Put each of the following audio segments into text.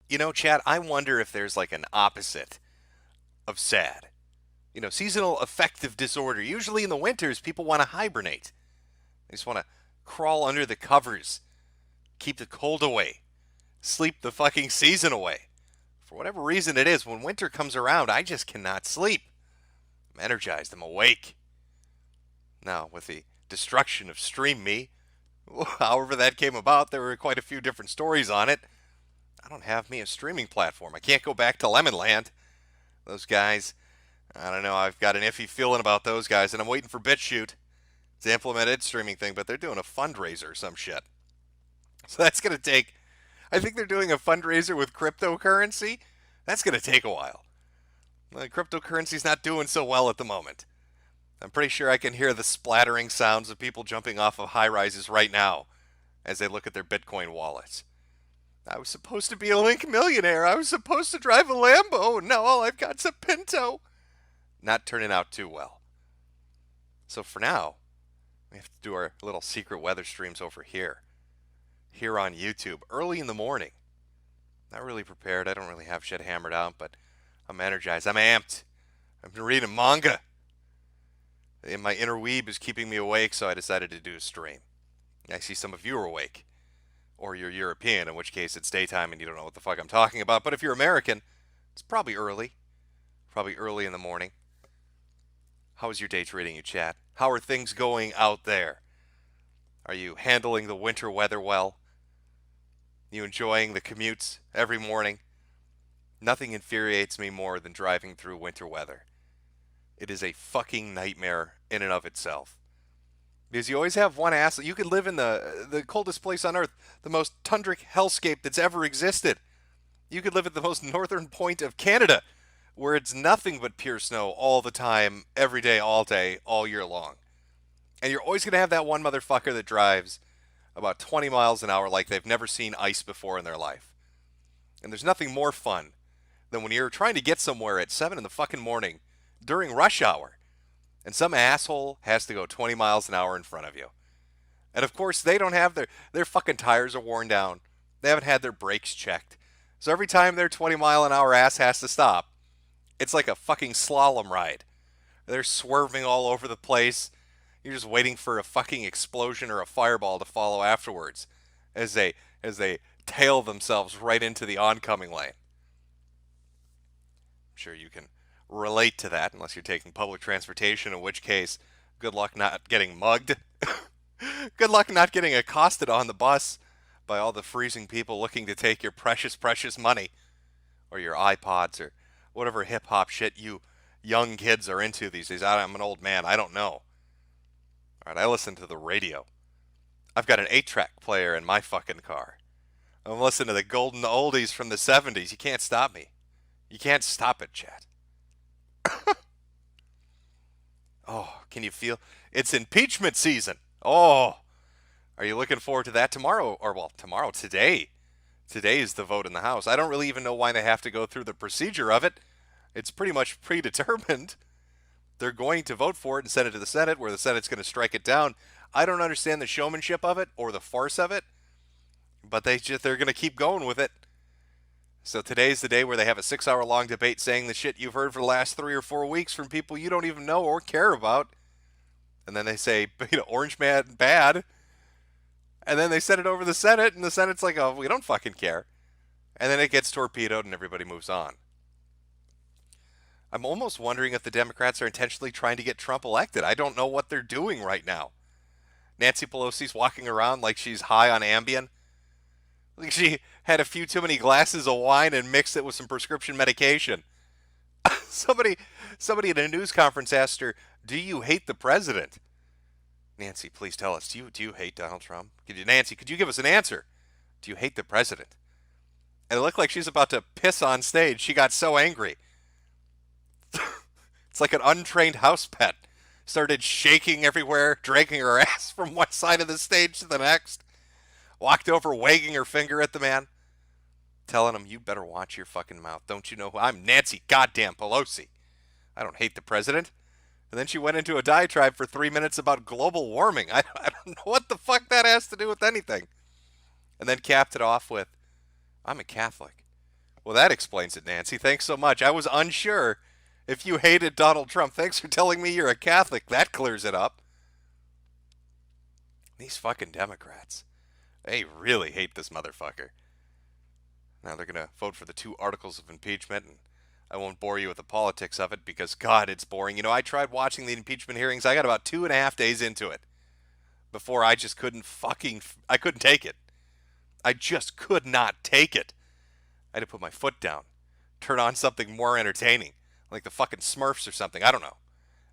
Chad, I wonder if there's like an opposite of sad. Seasonal affective disorder. Usually in the winters, people want to hibernate. They just want to crawl under the covers, keep the cold away, sleep the fucking season away. For whatever reason it is, when winter comes around, I just cannot sleep. I'm energized, I'm awake. Now, with the destruction of Stream Me, however that came about, there were quite a few different stories on it. I don't have me a streaming platform. I can't go back to Lemonland. Those guys, I don't know, I've got an iffy feeling about those guys, and I'm waiting for BitChute to implement its streaming thing, but they're doing a fundraiser or some shit. So that's going to take, I think they're doing a fundraiser with cryptocurrency. That's going to take a while. The cryptocurrency's not doing so well at the moment. I'm pretty sure I can hear the splattering sounds of people jumping off of high rises right now as they look at their Bitcoin wallets. I was supposed to be a Link millionaire. I was supposed to drive a Lambo. Now all I've got's a Pinto. Not turning out too well. So for now, we have to do our little secret weather streams over here. Here on YouTube, early in the morning. Not really prepared. I don't really have shit hammered out, but I'm energized. I'm amped. I've been reading manga. And my inner weeb is keeping me awake, so I decided to do a stream. I see some of you are awake. Or you're European, in which case it's daytime and you don't know what the fuck I'm talking about. But if you're American, it's probably early. Probably early in the morning. How is your day treating you, chat? How are things going out there? Are you handling the winter weather well? You enjoying the commutes every morning? Nothing infuriates me more than driving through winter weather. It is a fucking nightmare in and of itself. Because you always have one ass. You could live in the coldest place on earth, the most tundric hellscape that's ever existed. You could live at the most northern point of Canada, where it's nothing but pure snow all the time, every day, all year long. And you're always going to have that one motherfucker that drives about 20 miles an hour like they've never seen ice before in their life. And there's nothing more fun than when you're trying to get somewhere at 7 in the fucking morning during rush hour, and some asshole has to go 20 miles an hour in front of you. And of course, they don't have their fucking tires are worn down. They haven't had their brakes checked. So every time their 20-mile-an-hour ass has to stop, it's like a fucking slalom ride. They're swerving all over the place. You're just waiting for a fucking explosion or a fireball to follow afterwards as they tail themselves right into the oncoming lane. I'm sure you can relate to that unless you're taking public transportation, in which case, good luck not getting mugged. Good luck not getting accosted on the bus by all the freezing people looking to take your precious, precious money or your iPods or whatever hip-hop shit you young kids are into these days. I'm an old man. I don't know. All right, I listen to the radio. I've got an 8-track player in my fucking car. I'm listening to the golden oldies from the 70s. You can't stop me. You can't stop it, chat. Oh, can you feel? It's impeachment season. Oh, are you looking forward to that tomorrow? Or, well, tomorrow, today. Today is the vote in the House. I don't really even know why they have to go through the procedure of it. It's pretty much predetermined. They're going to vote for it and send it to the Senate, where the Senate's going to strike it down. I don't understand the showmanship of it or the farce of it, but they're going to keep going with it. So today's the day where they have a 6-hour-long debate saying the shit you've heard for the last 3 or 4 weeks from people you don't even know or care about. And then they say, Orange Man bad. And then they send it over to the Senate, and the Senate's like, oh, we don't fucking care. And then it gets torpedoed and everybody moves on. I'm almost wondering if the Democrats are intentionally trying to get Trump elected. I don't know what they're doing right now. Nancy Pelosi's walking around like she's high on Ambien. Like she had a few too many glasses of wine and mixed it with some prescription medication. Somebody at a news conference asked her, "Do you hate the president?" Nancy, please tell us. Do you hate Donald Trump? Nancy, could you give us an answer? Do you hate the president? And it looked like she's about to piss on stage. She got so angry. It's like an untrained house pet. Started shaking everywhere, dragging her ass from one side of the stage to the next. Walked over, wagging her finger at the man, telling him, you better watch your fucking mouth. Don't you know who I'm? Nancy goddamn Pelosi. I don't hate the president. And then she went into a diatribe for 3 minutes about global warming. I don't know what the fuck that has to do with anything. And then capped it off with, I'm a Catholic. Well, that explains it, Nancy. Thanks so much. I was unsure if you hated Donald Trump. Thanks for telling me you're a Catholic. That clears it up. These fucking Democrats. They really hate this motherfucker. Now they're going to vote for the 2 articles of impeachment, and I won't bore you with the politics of it because, God, it's boring. You know, I tried watching the impeachment hearings. I got about 2.5 days into it before I just I couldn't take it. I just could not take it. I had to put my foot down, turn on something more entertaining, like the fucking Smurfs or something. I don't know.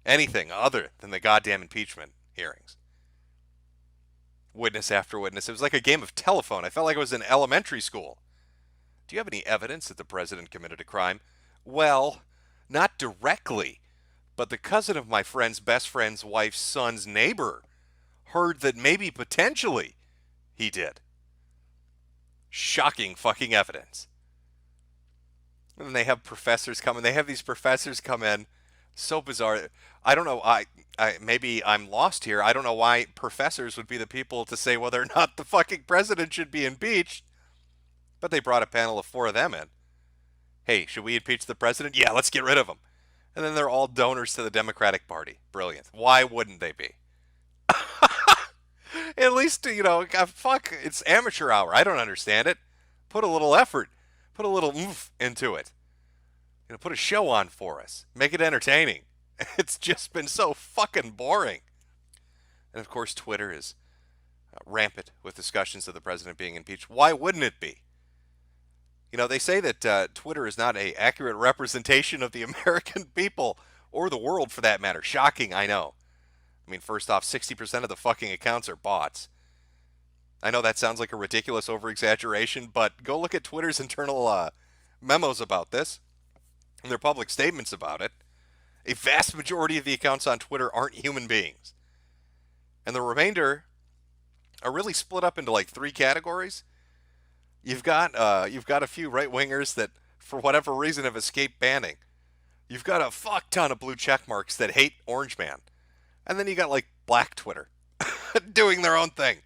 Anything other than the goddamn impeachment hearings. Witness after witness. It was like a game of telephone. I felt like I was in elementary school. Do you have any evidence that the president committed a crime? Well, not directly, but the cousin of my friend's best friend's wife's son's neighbor heard that maybe potentially he did. Shocking fucking evidence. And then they have professors come in. They have these professors come in. So bizarre. I don't know. Maybe I'm lost here. I don't know why professors would be the people to say whether or not the fucking president should be impeached. But they brought a panel of 4 of them in. Hey, should we impeach the president? Yeah, let's get rid of him. And then they're all donors to the Democratic Party. Brilliant. Why wouldn't they be? At least, fuck, it's amateur hour. I don't understand it. Put a little effort. Put a little oomph into it. Put a show on for us. Make it entertaining. It's just been so fucking boring. And of course, Twitter is rampant with discussions of the president being impeached. Why wouldn't it be? They say that Twitter is not an accurate representation of the American people, or the world for that matter. Shocking, I know. I mean, first off, 60% of the fucking accounts are bots. I know that sounds like a ridiculous over-exaggeration, but go look at Twitter's internal memos about this, and their public statements about it. A vast majority of the accounts on Twitter aren't human beings. And the remainder are really split up into like 3 categories. You've got a few right-wingers that, for whatever reason, have escaped banning. You've got a fuck ton of blue check marks that hate Orange Man. And then you got like Black Twitter doing their own thing.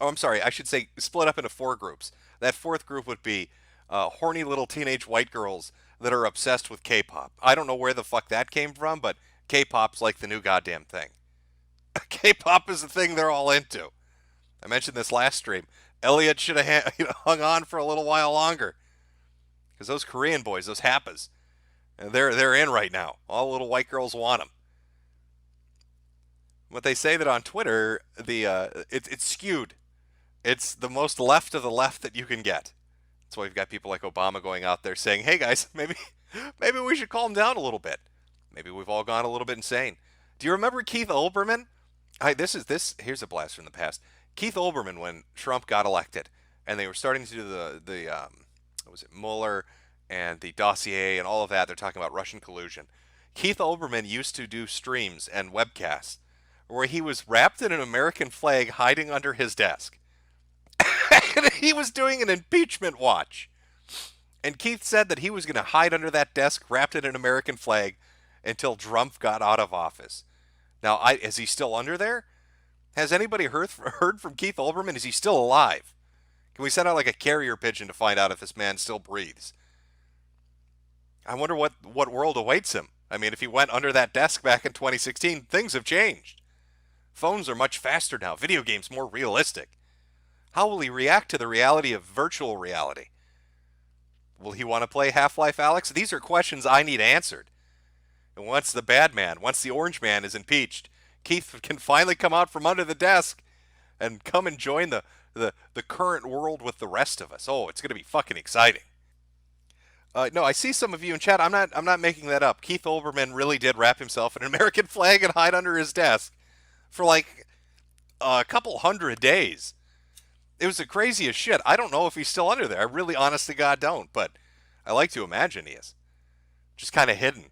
Oh, I'm sorry. I should say split up into 4 groups. That 4th group would be horny little teenage white girls that are obsessed with K-pop. I don't know where the fuck that came from, but K-pop's like the new goddamn thing. K-pop is the thing they're all into. I mentioned this last stream. Elliot should have hung on for a little while longer. Because those Korean boys, those Happas, they're in right now. All the little white girls want them. But they say that on Twitter, it's skewed. It's the most left of the left that you can get. That's why we've got people like Obama going out there saying, hey guys, maybe we should calm down a little bit. Maybe we've all gone a little bit insane. Do you remember Keith Olbermann? Here's a blast from the past. Keith Olbermann, when Trump got elected, and they were starting to do the Mueller and the dossier and all of that, they're talking about Russian collusion. Keith Olbermann used to do streams and webcasts where he was wrapped in an American flag hiding under his desk. And he was doing an impeachment watch. And Keith said that he was going to hide under that desk wrapped in an American flag until Trump got out of office. Now, is he still under there? Has anybody heard from Keith Olbermann? Is he still alive? Can we send out like a carrier pigeon to find out if this man still breathes? I wonder what world awaits him. I mean, if he went under that desk back in 2016, things have changed. Phones are much faster now. Video games more realistic. How will he react to the reality of virtual reality? Will he want to play Half-Life Alyx? These are questions I need answered. And once the bad man, once the orange man is impeached, Keith can finally come out from under the desk and come and join the current world with the rest of us. Oh, it's going to be fucking exciting. No, I see some of you in chat. I'm not making that up. Keith Olbermann really did wrap himself in an American flag and hide under his desk for like a couple 100 days. It was the craziest shit. I don't know if he's still under there. I really, honest to God, don't. But I like to imagine he is. Just kind of hidden.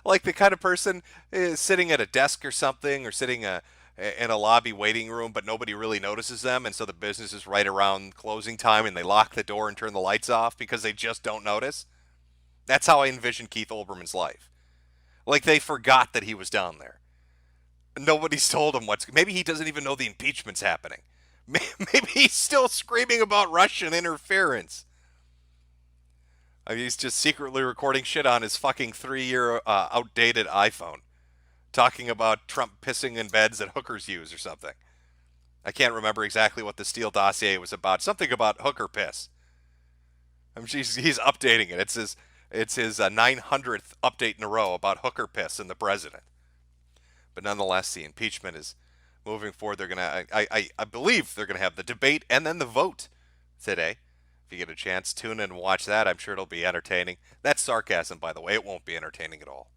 Like the kind of person is sitting at a desk or something, or sitting in a lobby waiting room, but nobody really notices them, and so the business is right around closing time, and they lock the door and turn the lights off because they just don't notice. That's how I envision Keith Olbermann's life. Like they forgot that he was down there. Nobody's told him maybe he doesn't even know the impeachment's happening. Maybe he's still screaming about Russian interference. I mean, he's just secretly recording shit on his fucking 3-year outdated iPhone, talking about Trump pissing in beds that hookers use or something. I can't remember exactly what the Steele dossier was about. Something about hooker piss. I'm sure he's updating it. It's his 900th update in a row about hooker piss and the president. But nonetheless, the impeachment is moving forward. They're gonna, I believe they're gonna have the debate and then the vote today. If you get a chance, tune in and watch that. I'm sure it'll be entertaining. That's sarcasm, by the way. It won't be entertaining at all.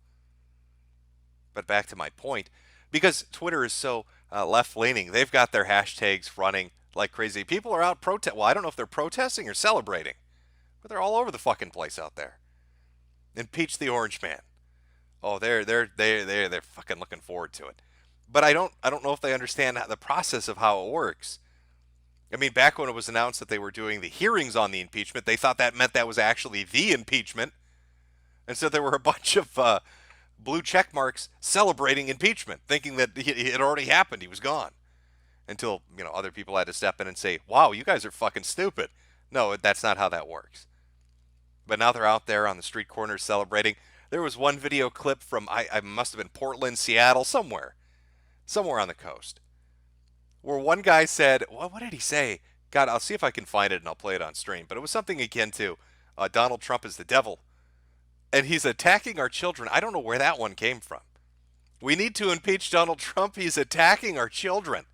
But back to my point, because Twitter is so left-leaning, they've got their hashtags running like crazy. People are out protest. Well, I don't know if they're protesting or celebrating, but they're all over the fucking place out there. Impeach the Orange Man. Oh, they're fucking looking forward to it. But I don't know if they understand the process of how it works. I mean, back when it was announced that they were doing the hearings on the impeachment, they thought that meant that was actually the impeachment. And so there were a bunch of blue check marks celebrating impeachment, thinking that it had already happened. He was gone. Until, other people had to step in and say, wow, you guys are fucking stupid. No, that's not how that works. But now they're out there on the street corners celebrating. There was one video clip from, I must have been Portland, Seattle, somewhere on the coast, where one guy said, what did he say? God, I'll see if I can find it and I'll play it on stream. But it was something akin to Donald Trump is the devil. And he's attacking our children. I don't know where that one came from. We need to impeach Donald Trump. He's attacking our children.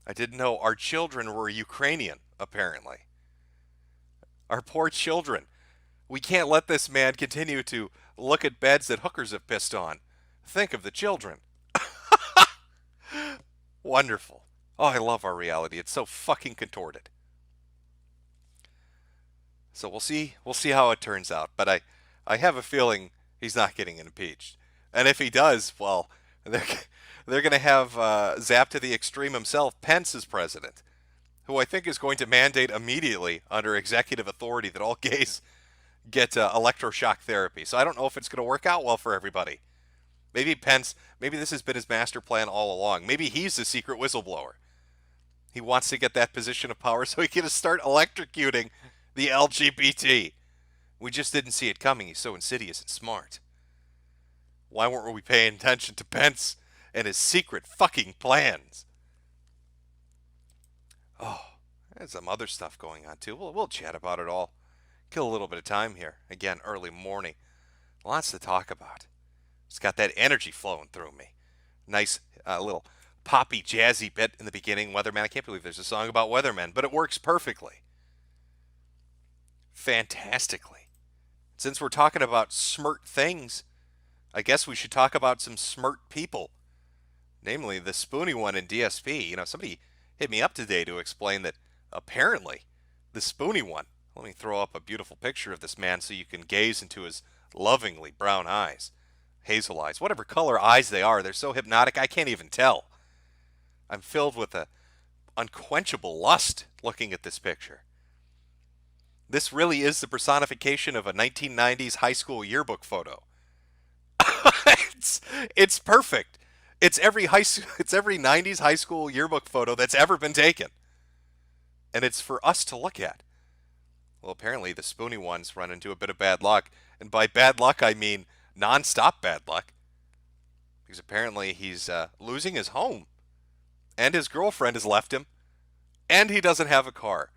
I didn't know our children were Ukrainian, apparently. Our poor children. We can't let this man continue to look at beds that hookers have pissed on. Think of the children. Wonderful. Oh, I love our reality. It's so fucking contorted. So we'll see how it turns out. But I have a feeling he's not getting impeached. And if he does, well, they're going to have zapped to the extreme himself, Pence as president, who I think is going to mandate immediately under executive authority that all gays get electroshock therapy. So I don't know if it's going to work out well for everybody. Maybe this has been his master plan all along. Maybe he's the secret whistleblower. He wants to get that position of power so he can start electrocuting the LGBT. We just didn't see it coming. He's so insidious and smart. Why weren't we paying attention to Pence and his secret fucking plans? Oh, there's some other stuff going on too. We'll chat about it all. Kill a little bit of time here. Again, early morning. Lots to talk about. It's got that energy flowing through me. Nice little poppy, jazzy bit in the beginning. Weatherman. I can't believe there's a song about weathermen, but it works perfectly. Fantastically. Since we're talking about smirt things, I guess we should talk about some smirt people. Namely, the spoony one in DSP. Somebody hit me up today to explain that apparently the spoony one. Let me throw up a beautiful picture of this man so you can gaze into his lovingly brown eyes. Hazel eyes, whatever color eyes they are, they're so hypnotic I can't even tell. I'm filled with a unquenchable lust looking at this picture. This really is the personification of a 1990s high school yearbook photo. It's perfect. It's every 90s high school yearbook photo that's ever been taken. And it's for us to look at. Well, apparently the spoony ones run into a bit of bad luck. And by bad luck, I mean non-stop bad luck. Because apparently he's losing his home. And his girlfriend has left him. And he doesn't have a car.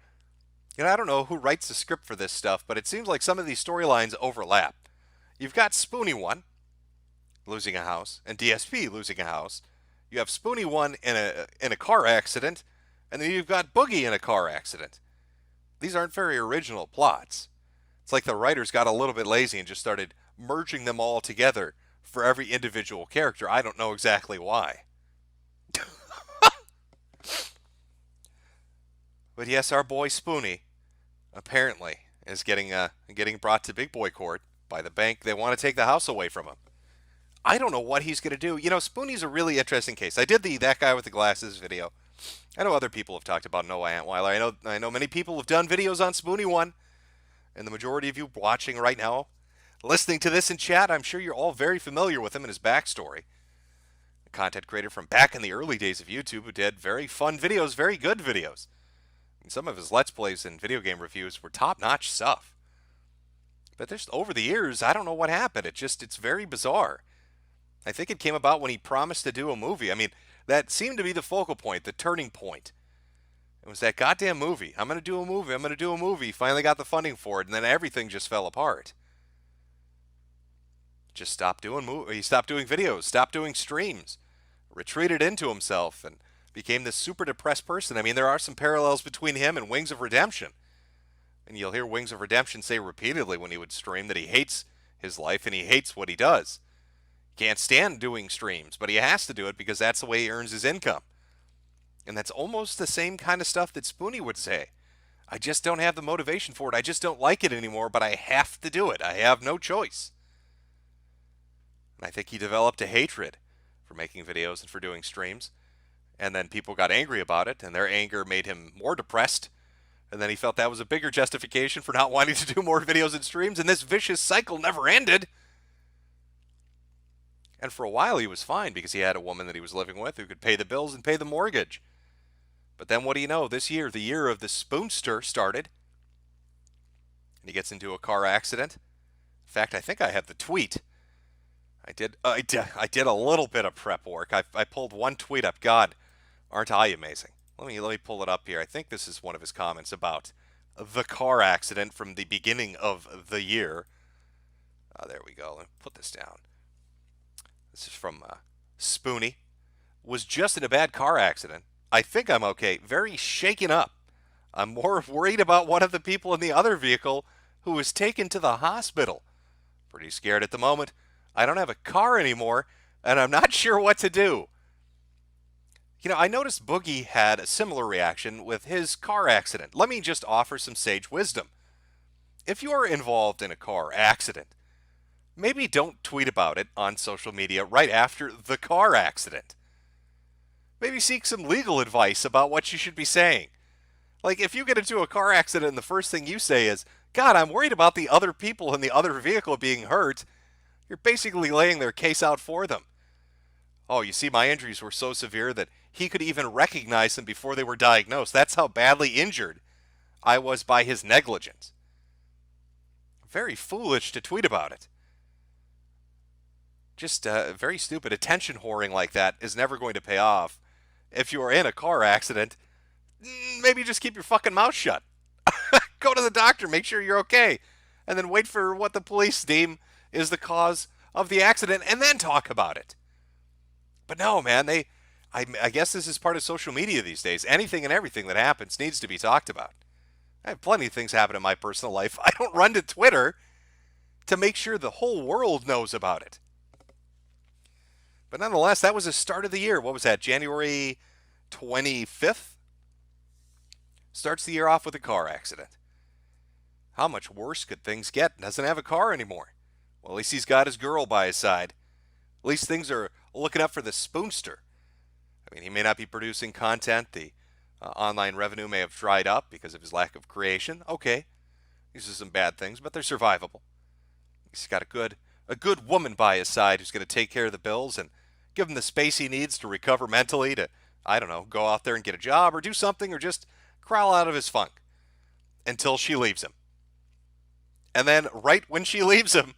I don't know who writes the script for this stuff, but it seems like some of these storylines overlap. You've got Spoony 1 losing a house, and DSP losing a house. You have Spoony 1 in a car accident, and then you've got Boogie in a car accident. These aren't very original plots. It's like the writers got a little bit lazy and just started merging them all together for every individual character. I don't know exactly why. But yes, our boy Spoony apparently is getting brought to big boy court by the bank. They want to take the house away from him. I don't know what he's going to do. Spoonie's a really interesting case. I did the That Guy with the Glasses video. I know other people have talked about Noah Antweiler. I know many people have done videos on Spoony 1. And the majority of you watching right now, listening to this in chat, I'm sure you're all very familiar with him and his backstory. A content creator from back in the early days of YouTube who did very fun videos, very good videos. And some of his Let's Plays and video game reviews were top-notch stuff. But there's over the years, I don't know what happened. It's very bizarre. I think it came about when he promised to do a movie. I mean, that seemed to be the focal point, the turning point. It was that goddamn movie. I'm going to do a movie. I'm going to do a movie. Finally got the funding for it, and then everything just fell apart. Just stopped doing He stopped doing videos, stopped doing streams, retreated into himself, and became this super depressed person. I mean, there are some parallels between him and Wings of Redemption. And you'll hear Wings of Redemption say repeatedly when he would stream that he hates his life and he hates what he does. Can't stand doing streams, but he has to do it because that's the way he earns his income. And that's almost the same kind of stuff that Spoonie would say. I just don't have the motivation for it. I just don't like it anymore, but I have to do it. I have no choice. And I think he developed a hatred for making videos and for doing streams. And then people got angry about it, and their anger made him more depressed. And then he felt that was a bigger justification for not wanting to do more videos and streams, and this vicious cycle never ended. And for a while he was fine because he had a woman that he was living with who could pay the bills and pay the mortgage. But then what do you know? This year, the year of the spoonster started. And he gets into a car accident. In fact, I think I have the tweet. I did a little bit of prep work. I pulled one tweet up. God, aren't I amazing? Let me pull it up here. I think this is one of his comments about the car accident from the beginning of the year. There we go. Let me put this down. This is from Spoonie. Was just in a bad car accident. I think I'm okay. Very shaken up. I'm more worried about one of the people in the other vehicle who was taken to the hospital. Pretty scared at the moment. I don't have a car anymore, and I'm not sure what to do. You know, I noticed Boogie had a similar reaction with his car accident. Let me just offer some sage wisdom. If you are involved in a car accident, maybe don't tweet about it on social media right after the car accident. Maybe seek some legal advice about what you should be saying. Like, if you get into a car accident and the first thing you say is, God, I'm worried about the other people in the other vehicle being hurt, you're basically laying their case out for them. Oh, you see, my injuries were so severe that he could even recognize them before they were diagnosed. That's how badly injured I was by his negligence. Very foolish to tweet about it. Just very stupid. Attention whoring like that is never going to pay off. If you are in a car accident, maybe just keep your fucking mouth shut. Go to the doctor, make sure you're okay, and then wait for what the police deem is the cause of the accident, and then talk about it. But no, man, I guess this is part of social media these days. Anything and everything that happens needs to be talked about. I have plenty of things happen in my personal life. I don't run to Twitter to make sure the whole world knows about it. But nonetheless, that was the start of the year. What was that, January 25th? Starts the year off with a car accident. How much worse could things get? Doesn't have a car anymore. Well, at least he's got his girl by his side. At least things are looking up for the spoonster. I mean, he may not be producing content. The online revenue may have dried up because of his lack of creation. Okay, these are some bad things, but they're survivable. He's got a good woman by his side who's going to take care of the bills and give him the space he needs to recover mentally to, I don't know, go out there and get a job or do something or just crawl out of his funk until she leaves him. And then right when she leaves him,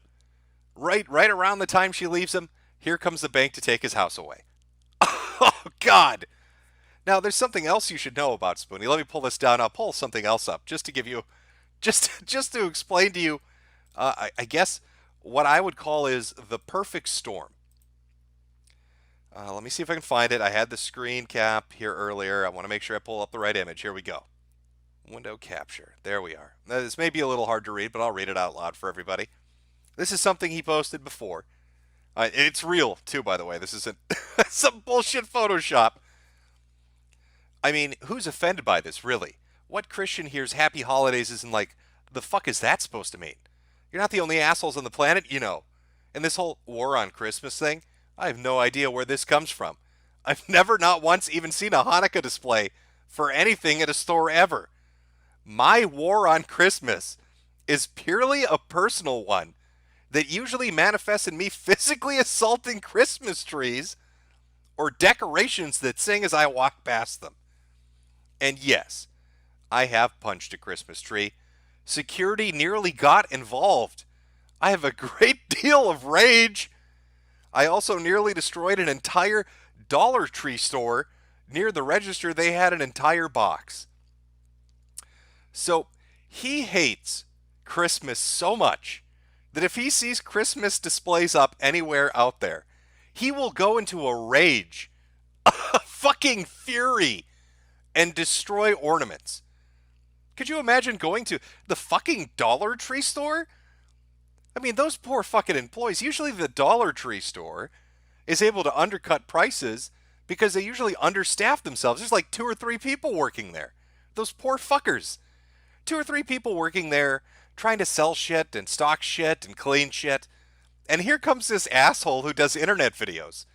right around the time she leaves him, here comes the bank to take his house away. Oh, God. Now, there's something else you should know about Spoonie. Let me pull this down. I'll pull something else up just to give you, just to explain to you, I guess, what I would call is the perfect storm. Let me see if I can find it. I had the screen cap here earlier. I want to make sure I pull up the right image. Here we go. Window capture. There we are. Now, this may be a little hard to read, but I'll read it out loud for everybody. This is something he posted before. It's real, too, by the way. This isn't some bullshit Photoshop. I mean, who's offended by this, really? What Christian hears Happy Holidays isn't like, the fuck is that supposed to mean? You're not the only assholes on the planet, you know. And this whole war on Christmas thing, I have no idea where this comes from. I've never, not once, even seen a Hanukkah display for anything at a store ever. My war on Christmas is purely a personal one that usually manifests in me physically assaulting Christmas trees or decorations that sing as I walk past them. And yes, I have punched a Christmas tree. Security nearly got involved I have a great deal of rage. I also nearly destroyed an entire Dollar Tree store. Near the register, they had an entire box. So he hates Christmas so much that if he sees Christmas displays up anywhere out there, he will go into a rage, a fucking fury, and destroy ornaments. Could you imagine going to the fucking Dollar Tree store? I mean, those poor fucking employees. Usually the Dollar Tree store is able to undercut prices because they usually understaff themselves. There's like 2 or 3 people working there. Those poor fuckers. 2 or 3 people working there trying to sell shit and stock shit and clean shit. And here comes this asshole who does internet videos.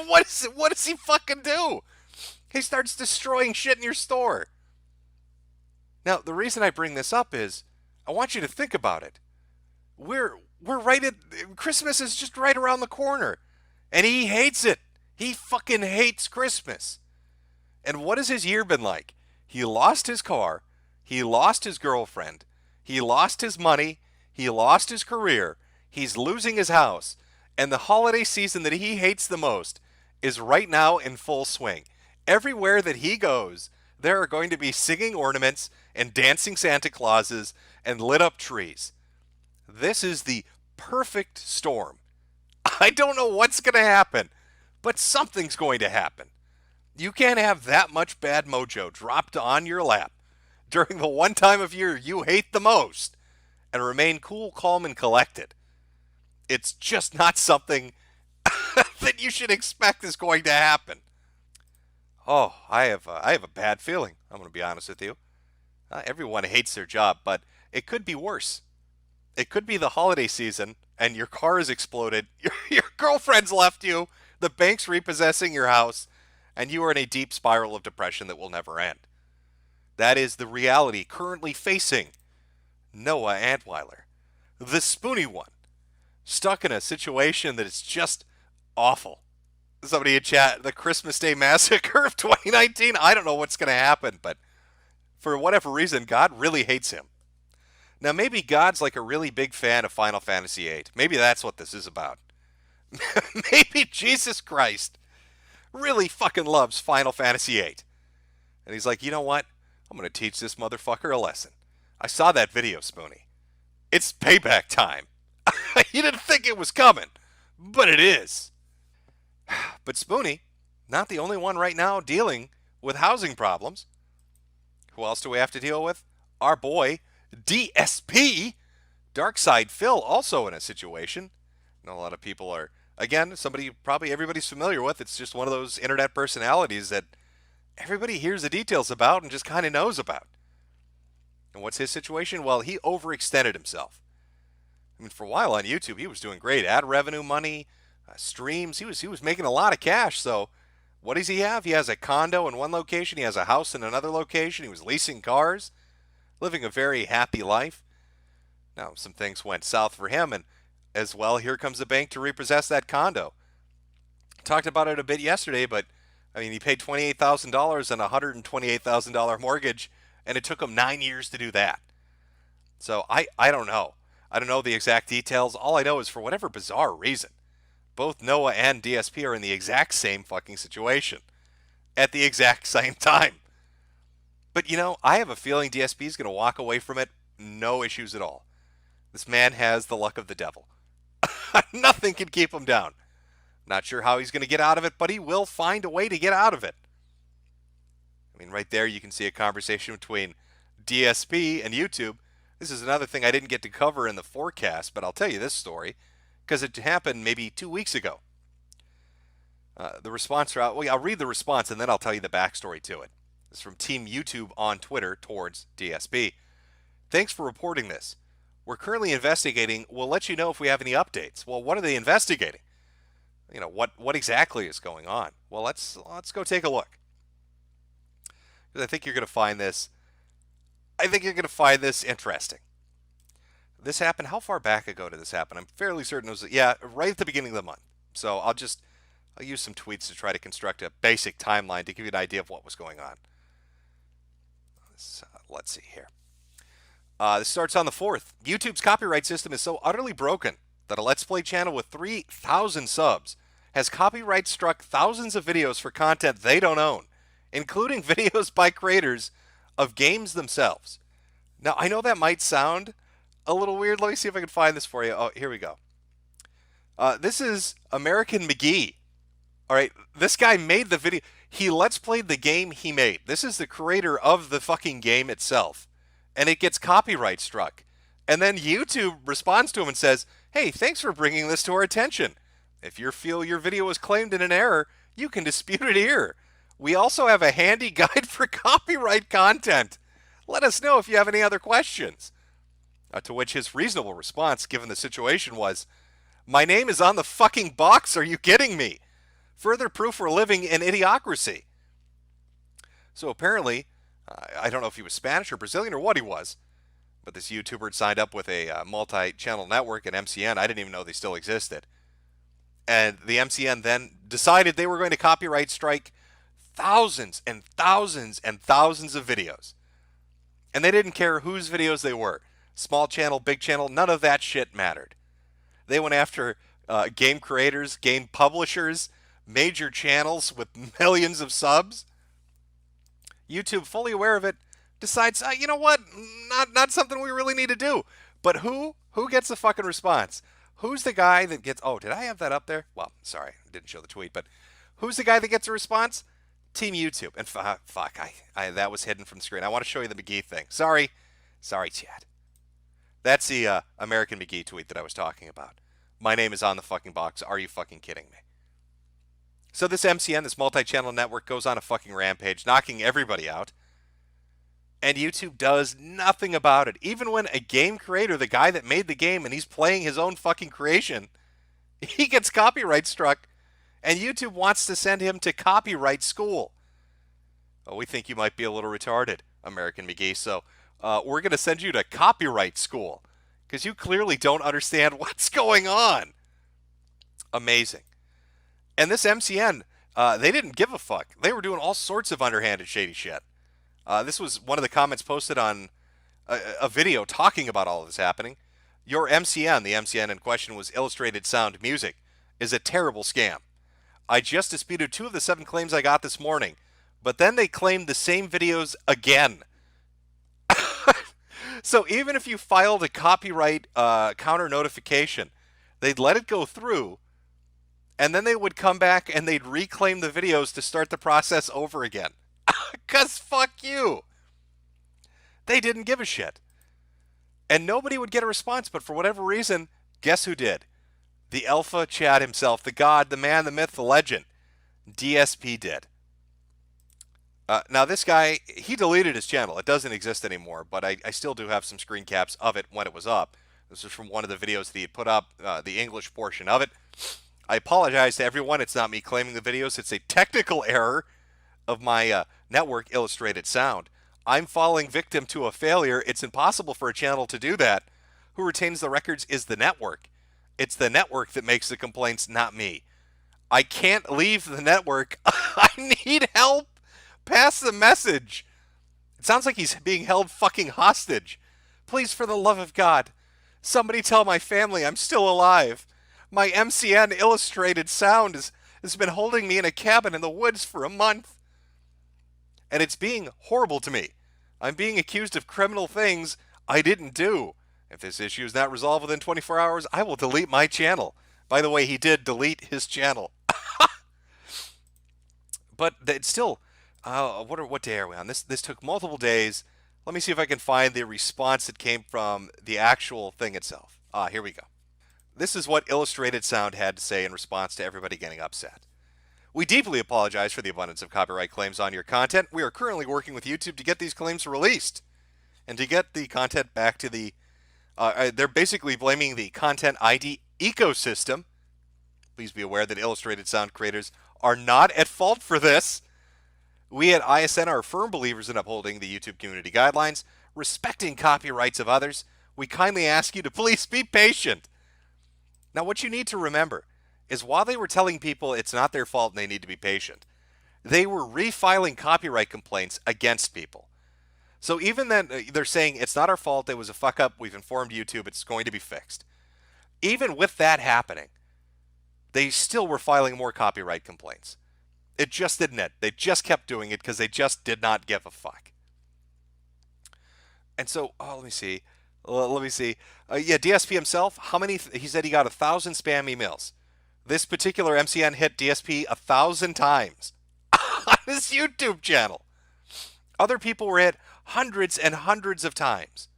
What does he fucking do? He starts destroying shit in your store. Now, the reason I bring this up is I want you to think about it. We're right at Christmas is just right around the corner. And he hates it. He fucking hates Christmas. And what has his year been like? He lost his car. He lost his girlfriend. He lost his money. He lost his career. He's losing his house. And the holiday season that he hates the most is right now in full swing. Everywhere that he goes, there are going to be singing ornaments and dancing Santa Clauses and lit up trees. This is the perfect storm. I don't know what's going to happen, but something's going to happen. You can't have that much bad mojo dropped on your lap during the one time of year you hate the most and remain cool, calm, and collected. It's just not something that you should expect is going to happen. Oh, I have a bad feeling. I'm going to be honest with you. Everyone hates their job, but it could be worse. It could be the holiday season and your car has exploded. Your girlfriend's left you. The bank's repossessing your house. And you are in a deep spiral of depression that will never end. That is the reality currently facing Noah Antweiler, the spoony one, stuck in a situation that is just awful. Somebody in chat, the Christmas Day Massacre of 2019, I don't know what's going to happen, but for whatever reason, God really hates him. Now, maybe God's like a really big fan of Final Fantasy VIII. Maybe that's what this is about. Maybe Jesus Christ really fucking loves Final Fantasy VIII. And he's like, you know what? I'm going to teach this motherfucker a lesson. I saw that video, Spoonie. It's payback time. You didn't think it was coming, but it is. But Spoonie, not the only one right now dealing with housing problems. Who else do we have to deal with? Our boy, DSP, Darkside Phil, also in a situation. I know a lot of people are, again, somebody probably everybody's familiar with. It's just one of those internet personalities that everybody hears the details about and just kind of knows about. And what's his situation? Well, he overextended himself. I mean, for a while on YouTube, he was doing great. Ad revenue, money, streams. He was making a lot of cash. So what does he have? He has a condo in one location. He has a house in another location. He was leasing cars, living a very happy life. Now, some things went south for him, and as well, here comes the bank to repossess that condo. Talked about it a bit yesterday, but I mean, he paid $28,000 and a $128,000 mortgage, and it took him 9 years to do that. So I don't know. I don't know the exact details. All I know is for whatever bizarre reason, both Noah and DSP are in the exact same fucking situation at the exact same time. But you know, I have a feeling DSP is going to walk away from it, no issues at all. This man has the luck of the devil. Nothing can keep him down. Not sure how he's going to get out of it, but he will find a way to get out of it. I mean, right there you can see a conversation between DSP and YouTube. This is another thing I didn't get to cover in the forecast, but I'll tell you this story because it happened maybe 2 weeks ago. The response, well, I'll read the response and then I'll tell you the backstory to it. It's from Team YouTube on Twitter towards DSP. Thanks for reporting this. We're currently investigating. We'll let you know if we have any updates. Well, what are they investigating? You know, what exactly is going on? Well, let's go take a look. Because I think you're going to find this. I think you're going to find this interesting. This happened. How far back ago did this happen? I'm fairly certain it was right at the beginning of the month. So I'll use some tweets to try to construct a basic timeline to give you an idea of what was going on. Let's see here. This starts on the 4th. YouTube's copyright system is so utterly broken that a Let's Play channel with 3,000 subs has copyright struck thousands of videos for content they don't own, including videos by creators of games themselves. Now, I know that might sound a little weird. Let me see if I can find this for you. Oh, here we go. This is American McGee. All right, this guy made the video. He Let's Played the game he made. This is the creator of the fucking game itself. And it gets copyright struck. And then YouTube responds to him and says, hey, thanks for bringing this to our attention. If you feel your video was claimed in an error, you can dispute it here. We also have a handy guide for copyright content. Let us know if you have any other questions. To which his reasonable response, given the situation, was, my name is on the fucking box, are you kidding me? Further proof we're living in idiocracy. So apparently, I don't know if he was Spanish or Brazilian or what he was, but this YouTuber had signed up with a multi-channel network, an MCN. I didn't even know they still existed. And the MCN then decided they were going to copyright strike thousands and thousands and thousands of videos. And they didn't care whose videos they were. Small channel, big channel, none of that shit mattered. They went after game creators, game publishers, major channels with millions of subs. YouTube, fully aware of it, decides, you know what, not something we really need to do. But who gets the fucking response? Who's the guy that gets, oh, did I have that up there? Well, sorry, I didn't show the tweet, but who's the guy that gets a response? Team YouTube. And fuck, that was hidden from the screen. I want to show you the McGee thing. Sorry, Chad. That's the American McGee tweet that I was talking about. My name is on the fucking box. Are you fucking kidding me? So this MCN, this multi-channel network, goes on a fucking rampage, knocking everybody out. And YouTube does nothing about it. Even when a game creator, the guy that made the game, and he's playing his own fucking creation, he gets copyright struck, and YouTube wants to send him to copyright school. Oh, we think you might be a little retarded, American McGee, so we're going to send you to copyright school, because you clearly don't understand what's going on. Amazing. And this MCN, they didn't give a fuck. They were doing all sorts of underhanded, shady shit. This was one of the comments posted on a video talking about all of this happening. Your MCN, the MCN in question was Illustrated Sound Music, is a terrible scam. I just disputed 2 of the 7 claims I got this morning, but then they claimed the same videos again. So even if you filed a copyright counter notification, they'd let it go through, and then they would come back and they'd reclaim the videos to start the process over again. Because fuck you. They didn't give a shit. And nobody would get a response, but for whatever reason, guess who did? The alpha Chad himself, the god, the man, the myth, the legend. DSP did. Now this guy, he deleted his channel. It doesn't exist anymore, but I still do have some screen caps of it when it was up. This is from one of the videos that he put up, the English portion of it. I apologize to everyone. It's not me claiming the videos. It's a technical error of my network, Illustrated Sound. I'm falling victim to a failure. It's impossible for a channel to do that. Who retains the records is the network. It's the network that makes the complaints, not me. I can't leave the network. I need help. Pass the message. It sounds like he's being held fucking hostage. Please, for the love of God, somebody tell my family I'm still alive. My MCN Illustrated Sound has been holding me in a cabin in the woods for a month. And it's being horrible to me. I'm being accused of criminal things I didn't do. If this issue is not resolved within 24 hours, I will delete my channel. By the way, he did delete his channel. But it's still, what day are we on? This took multiple days. Let me see if I can find the response that came from the actual thing itself. Here we go. This is what Illustrated Sound had to say in response to everybody getting upset. We deeply apologize for the abundance of copyright claims on your content. We are currently working with YouTube to get these claims released and to get the content back to the... they're basically blaming the Content ID ecosystem. Please be aware that Illustrated Sound creators are not at fault for this. We at ISN are firm believers in upholding the YouTube community guidelines, respecting copyrights of others. We kindly ask you to please be patient. Now, what you need to remember is while they were telling people it's not their fault and they need to be patient, they were refiling copyright complaints against people. So even then, they're saying it's not our fault. It was a fuck up. We've informed YouTube. It's going to be fixed. Even with that happening, they still were filing more copyright complaints. It just didn't end. They just kept doing it because they just did not give a fuck. And so, let me see. Let me see. Yeah, DSP himself, how many? He said he got 1,000 spam emails. This particular MCN hit DSP 1,000 times on his YouTube channel. Other people were hit hundreds and hundreds of times.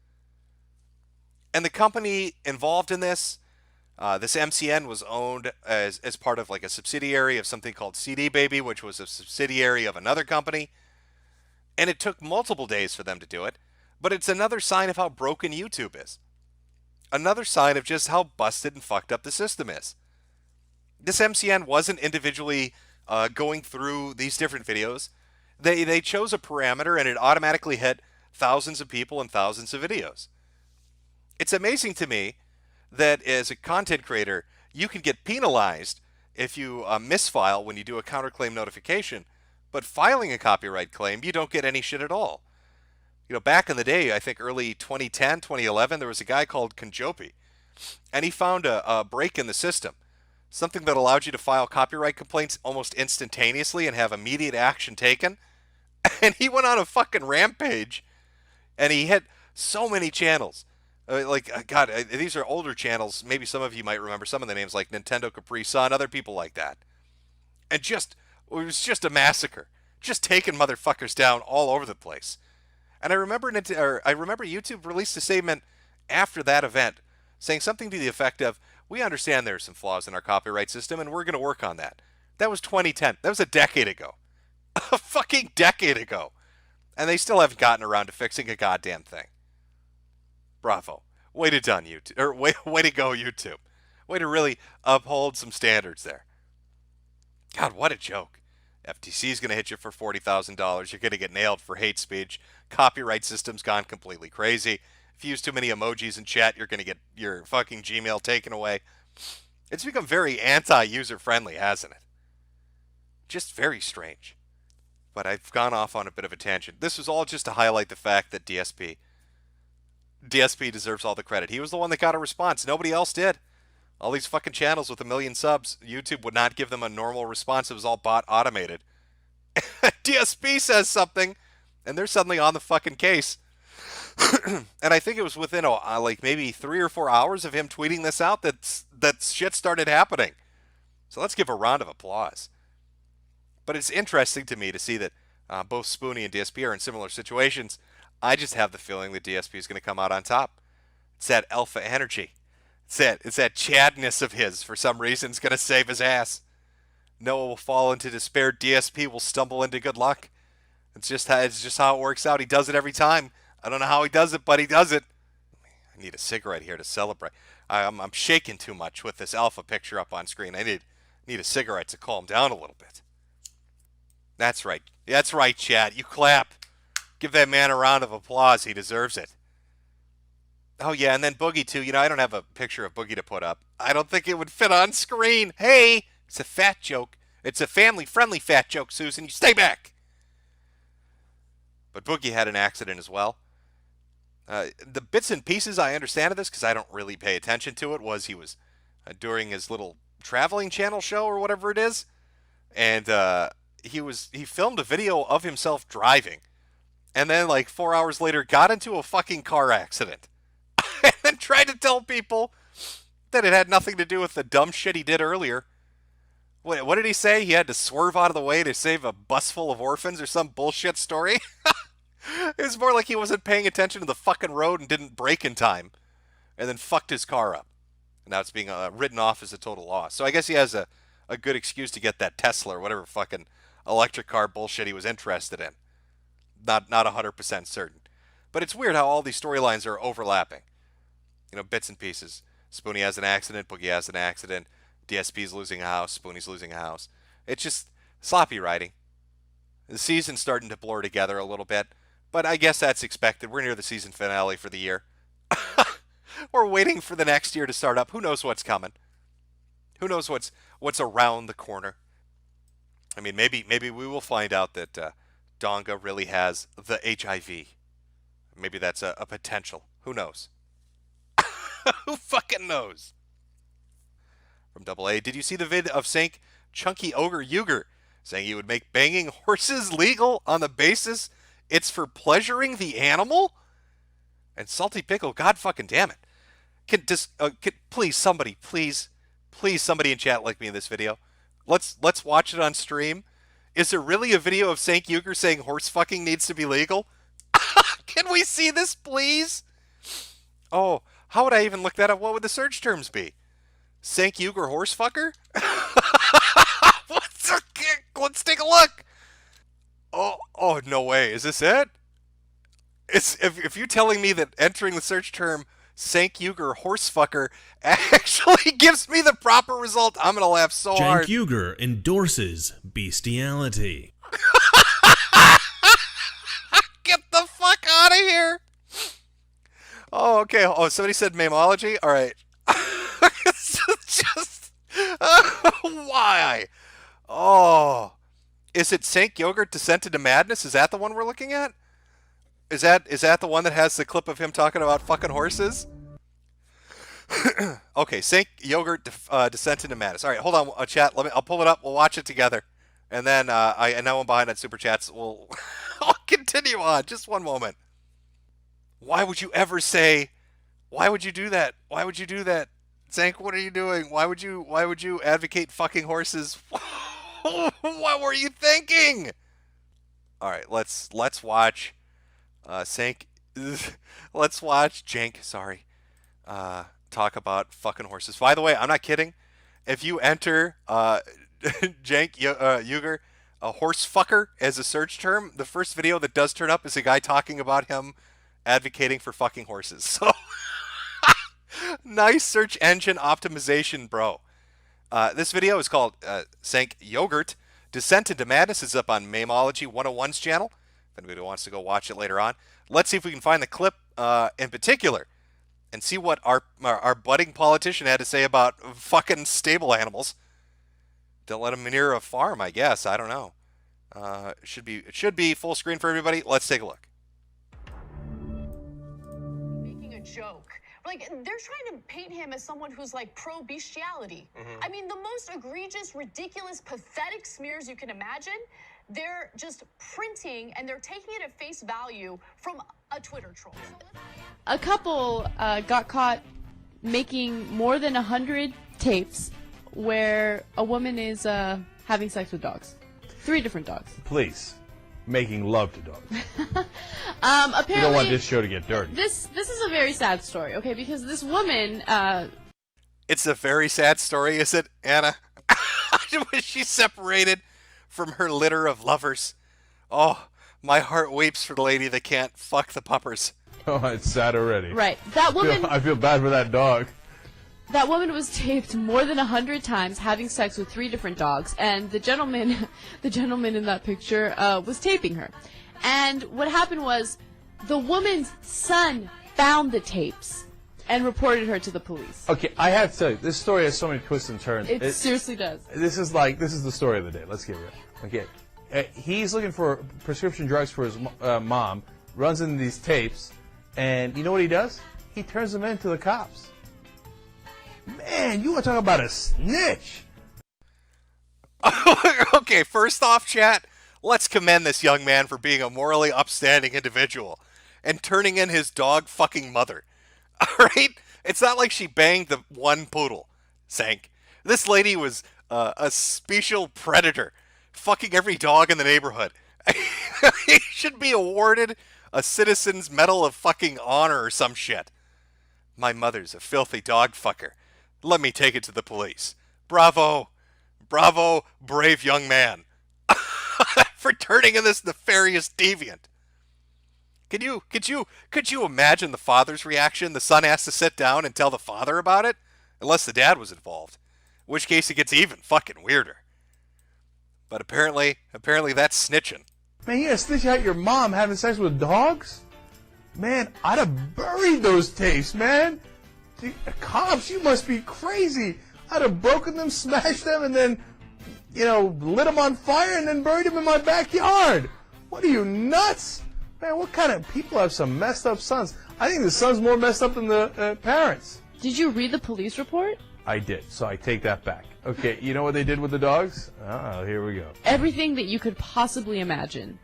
And the company involved in this, this MCN was owned as part of like a subsidiary of something called CD Baby, which was a subsidiary of another company. And it took multiple days for them to do it. But it's another sign of how broken YouTube is. Another sign of just how busted and fucked up the system is. This MCN wasn't individually going through these different videos. They chose a parameter and it automatically hit thousands of people and thousands of videos. It's amazing to me that as a content creator, you can get penalized if you misfile when you do a counterclaim notification, but filing a copyright claim, you don't get any shit at all. You know, back in the day, I think early 2010, 2011, there was a guy called Konjopi, and he found a break in the system, something that allowed you to file copyright complaints almost instantaneously and have immediate action taken. And he went on a fucking rampage, and he hit so many channels. God, these are older channels. Maybe some of you might remember some of the names, like Nintendo Capri Sun, other people like that. And it was just a massacre. Just taking motherfuckers down all over the place. And I remember YouTube released a statement after that event saying something to the effect of, we understand there are some flaws in our copyright system and we're going to work on that. That was 2010. That was a decade ago. A fucking decade ago. And they still haven't gotten around to fixing a goddamn thing. Bravo. Way to done, YouTube. Or way to go, YouTube. Way to really uphold some standards there. God, what a joke. FTC is going to hit you for $40,000. You're going to get nailed for hate speech. Copyright system's gone completely crazy. If you use too many emojis in chat, you're going to get your fucking Gmail taken away. It's become very anti-user friendly, hasn't it? Just very strange. But I've gone off on a bit of a tangent. This was all just to highlight the fact that DSP deserves all the credit. He was the one that got a response. Nobody else did. All these fucking channels with 1 million subs, YouTube would not give them a normal response. It was all bot automated. DSP says something, and they're suddenly on the fucking case. And I think it was within like maybe 3 or 4 hours of him tweeting this out that shit started happening. So let's give a round of applause. But it's interesting to me to see that both Spoonie and DSP are in similar situations. I just have the feeling that DSP is going to come out on top. It's that alpha energy. It's that Chadness of his, for some reason, is going to save his ass. Noah will fall into despair. DSP will stumble into good luck. It's just how it works out. He does it every time. I don't know how he does it, but he does it. I need a cigarette here to celebrate. I'm shaking too much with this alpha picture up on screen. I need a cigarette to calm down a little bit. That's right. That's right, Chad. You clap. Give that man a round of applause. He deserves it. Oh, yeah, and then Boogie, too. You know, I don't have a picture of Boogie to put up. I don't think it would fit on screen. Hey, it's a fat joke. It's a family-friendly fat joke, Susan. You stay back. But Boogie had an accident as well. The bits and pieces I understand of this, because I don't really pay attention to it, was he was during his little traveling channel show or whatever it is, and he filmed a video of himself driving, and then like 4 hours later got into a fucking car accident. And then tried to tell people that it had nothing to do with the dumb shit he did earlier. What did he say? He had to swerve out of the way to save a bus full of orphans or some bullshit story? It was more like he wasn't paying attention to the fucking road and didn't brake in time. And then fucked his car up. And now it's being written off as a total loss. So I guess he has a good excuse to get that Tesla or whatever fucking electric car bullshit he was interested in. Not 100% certain. But it's weird how all these storylines are overlapping. You know, bits and pieces. Spoonie has an accident, Boogie has an accident, DSP's losing a house, Spoonie's losing a house. It's just sloppy writing. The season's starting to blur together a little bit, but I guess that's expected. We're near the season finale for the year. We're waiting for the next year to start up. Who knows what's coming? Who knows what's around the corner? I mean, maybe we will find out that Donga really has the HIV. Maybe that's a potential. Who knows? Who fucking knows? From Double A, did you see the vid of Sank Chunky Ogre Uger saying he would make banging horses legal on the basis it's for pleasuring the animal? And Salty Pickle, god fucking damn it. Please somebody in chat like me in this video. Let's watch it on stream. Is there really a video of Sank Uger saying horse fucking needs to be legal? Can we see this, please? Oh, how would I even look that up? What would the search terms be? Sank Uger horse fucker? Let's take a look. Oh, no way. Is this it? If you're telling me that entering the search term Sank Uger horsefucker actually gives me the proper result, I'm gonna laugh so hard. Sank Uger endorses bestiality. Get the fuck out of here. Oh, okay. Oh, somebody said mamology? All right. Just why? Oh, is it Sank Yogurt Descent into Madness? Is that the one we're looking at? Is that the one that has the clip of him talking about fucking horses? Okay, Sank Yogurt Descent into Madness. All right, hold on, chat. I'll pull it up. We'll watch it together, and then I know I'm behind on super chats. I'll continue on. Just one moment. Why would you ever say? Why would you do that? Why would you do that, Sank? What are you doing? Why would you advocate fucking horses? What were you thinking? All right, let's watch. Sank, let's watch Jank, talk about fucking horses. By the way, I'm not kidding. If you enter Jank Uger, a horse fucker as a search term, the first video that does turn up is a guy talking about him advocating for fucking horses. So, nice search engine optimization, bro. This video is called Sank Yogurt Descent into Madness. It's up on Mamology 101's channel. If anybody wants to go watch it later on. Let's see if we can find the clip in particular and see what our budding politician had to say about fucking stable animals. Don't let him manure a farm, I guess. I don't know. It should be full screen for everybody. Let's take a look. Making a joke. Like, they're trying to paint him as someone who's, like, pro-bestiality. I mean, the most egregious, ridiculous, pathetic smears you can imagine, they're just printing, and they're taking it at face value from a Twitter troll. A couple got caught making more than 100 tapes where a woman is having sex with dogs. 3 different dogs. Please. Making love to dogs. Apparently, you don't want this show to get dirty. This is a very sad story, okay? Because this woman. It's a very sad story, is it, Anna? Was she separated from her litter of lovers? Oh, my heart weeps for the lady that can't fuck the puppers. Oh, it's sad already. Right, that woman. I feel bad for that dog. That woman was taped more than 100 times having sex with 3 different dogs, and the gentleman in that picture was taping her. And what happened was, the woman's son found the tapes and reported her to the police. Okay, I have to tell you, this story has so many twists and turns. It seriously does. This is the story of the day. Let's get real. Okay, he's looking for prescription drugs for his mom, runs into these tapes, and you know what he does? He turns them in to the cops. Man, you want to talk about a snitch? Okay, first off, chat, let's commend this young man for being a morally upstanding individual and turning in his dog fucking mother. All right? It's not like she banged the one poodle, Sank. This lady was a special predator, fucking every dog in the neighborhood. He should be awarded a Citizen's Medal of fucking Honor or some shit. My mother's a filthy dog fucker. Let me take it to the police. Bravo. Bravo, brave young man. For turning in this nefarious deviant. Could you imagine the father's reaction? The son has to sit down and tell the father about it? Unless the dad was involved. In which case it gets even fucking weirder. But apparently that's snitching. Man, you gotta snitch out your mom having sex with dogs? Man, I'd have buried those tapes, man. Cops, you must be crazy. I'd have broken them, smashed them, and then, lit them on fire and then buried them in my backyard. What are you, nuts? Man, what kind of people have some messed up sons? I think the son's more messed up than the parents. Did you read the police report? I did, so I take that back. Okay, you know what they did with the dogs? Oh, here we go. Everything that you could possibly imagine.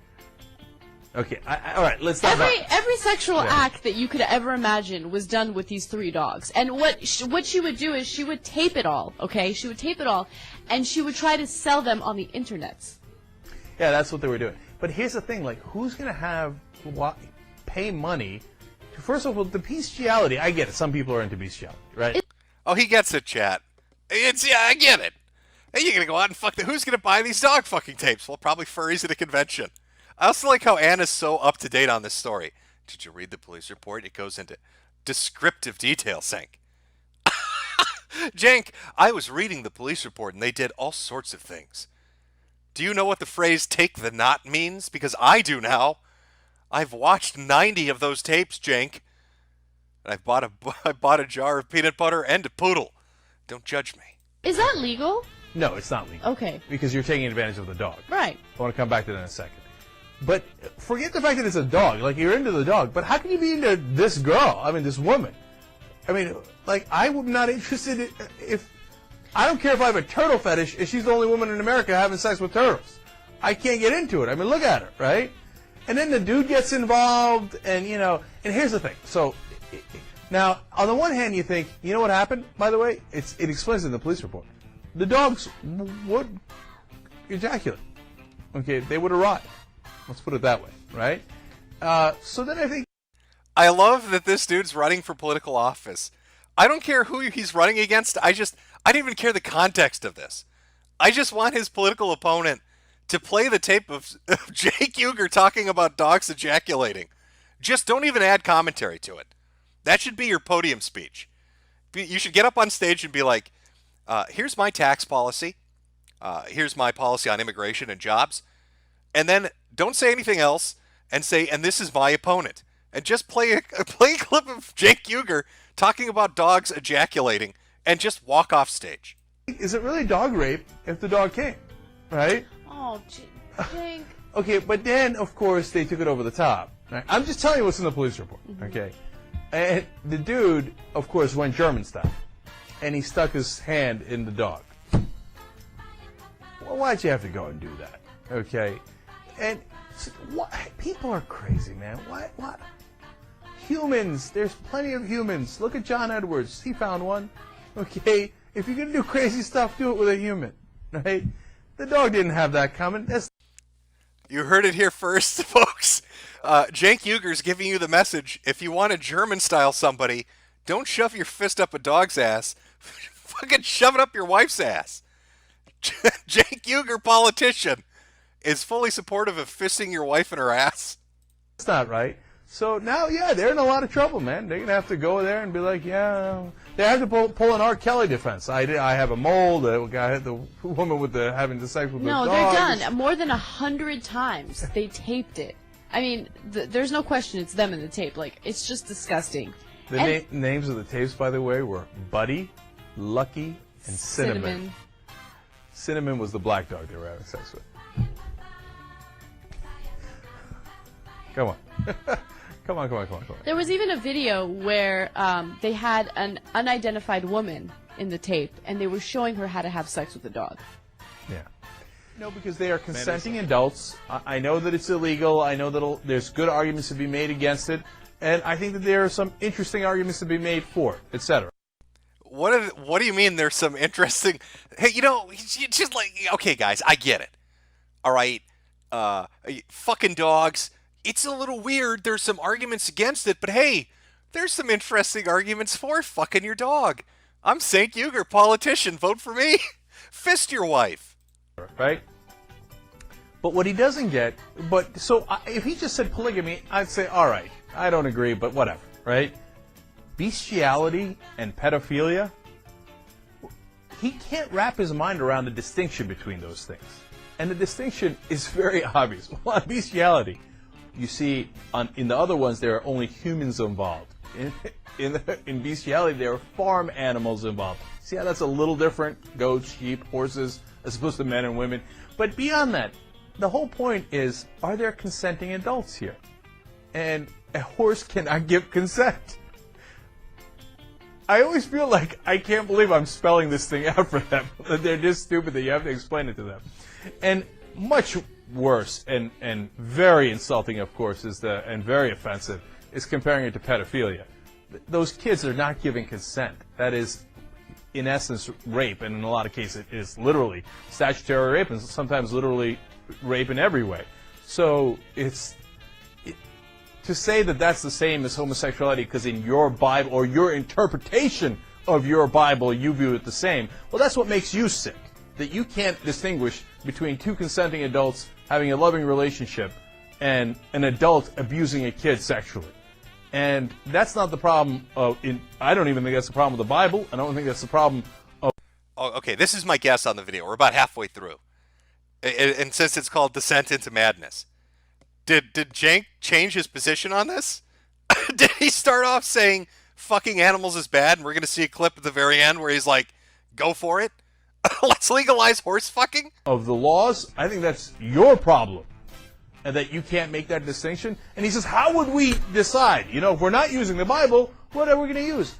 Okay, all right, let's talk about... Every sexual act that you could ever imagine was done with these 3 dogs. And what she would do is she would tape it all, okay? She would tape it all, and she would try to sell them on the internet. Yeah, that's what they were doing. But here's the thing, like, who's going to pay money to, first of all, the bestiality? I get it. Some people are into bestiality, right? Oh, he gets it, chat. I get it. Hey, you're gonna go out and fuck who's gonna buy these dog fucking tapes? Well, probably furries at a convention. I also like how Anna's so up to date on this story. Did you read the police report? It goes into descriptive detail, Sank. Jank, I was reading the police report and they did all sorts of things. Do you know what the phrase "take the knot" means? Because I do now. I've watched 90 of those tapes, Jank. And I bought a jar of peanut butter and a poodle. Don't judge me. Is that legal? No, it's not legal. Okay. Because you're taking advantage of the dog. Right. I want to come back to that in a second. But forget the fact that it's a dog. Like, you're into the dog. But how can you be into this girl? I mean, this woman. I mean, like, I'm not interested if... I don't care if I have a turtle fetish if she's the only woman in America having sex with turtles. I can't get into it. I mean, look at her, right? And then the dude gets involved, and, you know... And here's the thing. So... Now, on the one hand, you think, you know what happened, by the way? It explains in the police report. The dogs would ejaculate. Okay, they would arrive. Let's put it that way, right? So then I think... I love that this dude's running for political office. I don't care who he's running against. I don't even care the context of this. I just want his political opponent to play the tape of Jake Uger talking about dogs ejaculating. Just don't even add commentary to it. That should be your podium speech. You should get up on stage and be like, here's my tax policy. Here's my policy on immigration and jobs. And then don't say anything else and say, and this is my opponent. And just play a clip of Jake Uger talking about dogs ejaculating and just walk off stage. Is it really dog rape if the dog came, right? Oh, Jake. Okay, but then, of course, they took it over the top. Right? I'm just telling you what's in the police report, okay? And the dude, of course, went German style. And he stuck his hand in the dog. Well, why'd you have to go and do that? Okay? And people are crazy, man. What? Humans. There's plenty of humans. Look at John Edwards. He found one. Okay? If you're going to do crazy stuff, do it with a human. Right? The dog didn't have that coming. You heard it here first, folks. Cenk Uger's giving you the message. If you want to German-style somebody, don't shove your fist up a dog's ass. Fucking shove it up your wife's ass. Cenk Uger, politician, is fully supportive of fisting your wife in her ass. That's not right. So now, yeah, they're in a lot of trouble, man. They're going to have to go there and be like, yeah. They have to pull an R. Kelly defense. I have a mole. The guy, the woman with having the sex with the dog. No, they're done. More than 100 times they taped it. I mean, there's no question it's them in the tape. Like, it's just disgusting. The names of the tapes, by the way, were Buddy, Lucky, and Cinnamon. Cinnamon was the black dog they were having sex with. Come on. Come on. There was even a video where they had an unidentified woman in the tape, and they were showing her how to have sex with the dog. Yeah. No, because they are consenting adults. I know that it's illegal. I know that there's good arguments to be made against it. And I think that there are some interesting arguments to be made for it, etc. What do you mean there's some interesting... Hey, you know, just like... Okay, guys, I get it. All right? Fucking dogs... It's a little weird. There's some arguments against it, but hey, there's some interesting arguments for fucking your dog. I'm Cenk Uger, politician. Vote for me. Fist your wife. Right? But what he doesn't get, if he just said polygamy, I'd say, all right, I don't agree, but whatever, right? Bestiality and pedophilia, he can't wrap his mind around the distinction between those things. And the distinction is very obvious. Well, bestiality... You see, in the other ones, there are only humans involved. In bestiality, there are farm animals involved. See how that's a little different? Goats, sheep, horses, as opposed to men and women. But beyond that, the whole point is, are there consenting adults here? and a horse cannot give consent. I always feel like I can't believe I'm spelling this thing out for them. They're just stupid that you have to explain it to them. And much worse and very insulting, of course, and very offensive is comparing it to pedophilia. Those kids are not giving consent. That is, in essence, rape, and in a lot of cases it is literally statutory rape and sometimes literally rape in every way. So to say that that's the same as homosexuality because in your Bible or your interpretation of your Bible you view it the same, well, that's what makes you sick. That you can't distinguish between two consenting adults having a loving relationship and an adult abusing a kid sexually. And that's not the problem I don't even think that's the problem with the Bible. I don't think that's the problem of... Oh, okay, this is my guess on the video. We're about halfway through. And since it's called Descent into Madness, did Cenk change his position on this? Did he start off saying fucking animals is bad, and we're going to see a clip at the very end where he's like, go for it? Let's legalize horse fucking? Of the laws, I think that's your problem. And that you can't make that distinction. And he says, how would we decide? You know, if we're not using the Bible, what are we going to use?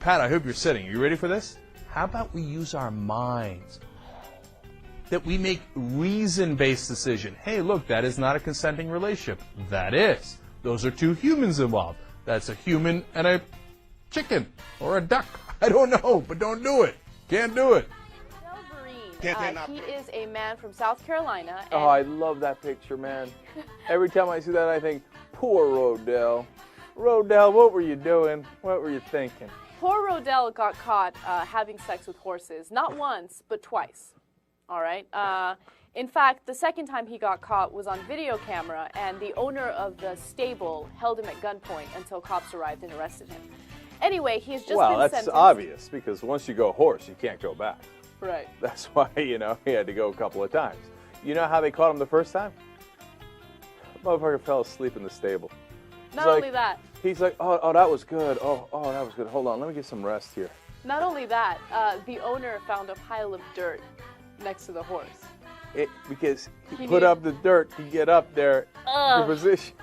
Pat, I hope you're sitting. Are you ready for this? How about we use our minds? That we make reason-based decision. Hey, look, that is not a consenting relationship. That is. Those are two humans involved. That's a human and a chicken or a duck. I don't know, but don't do it. Can't do it. He is a man from South Carolina. And Oh, I love that picture, man. Every time I see that, I think, poor Rodell. Rodell, what were you doing? What were you thinking? poor Rodell got caught having sex with horses, not once, but twice. All right. In fact, the second time he got caught was on video camera, and the owner of the stable held him at gunpoint until cops arrived and arrested him. Anyway, he's just been that's sentenced. obvious, because once you go horse, you can't go back. Right. That's why, he had to go a couple of times. You know how they caught him the first time? Motherfucker fell asleep in the stable. Not only that. He's like, oh, that was good. Oh, that was good. Hold on, let me get some rest here. Not only that, the owner found a pile of dirt next to the horse. Because he put up the dirt to get up there Ugh. to position.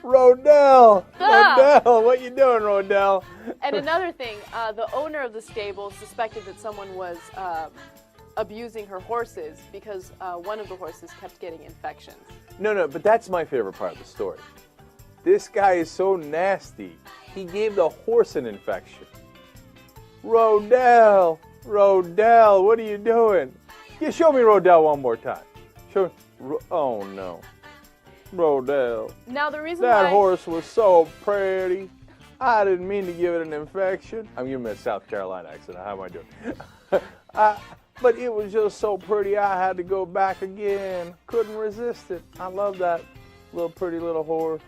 Rodell! Ah. Rodell, what you doing, Rodell? And another thing, the owner of the stable suspected that someone was abusing her horses because one of the horses kept getting infections. No, but that's my favorite part of the story. This guy is so nasty, he gave the horse an infection. Rodell, what are you doing? Yeah, show me Rodell one more time. Oh no. Rodell. Now the reason That why horse was so pretty. I didn't mean to give it an infection. I'm giving it a South Carolina accent. How am I doing? But it was just so pretty, I had to go back again. Couldn't resist it. I love that pretty little horse.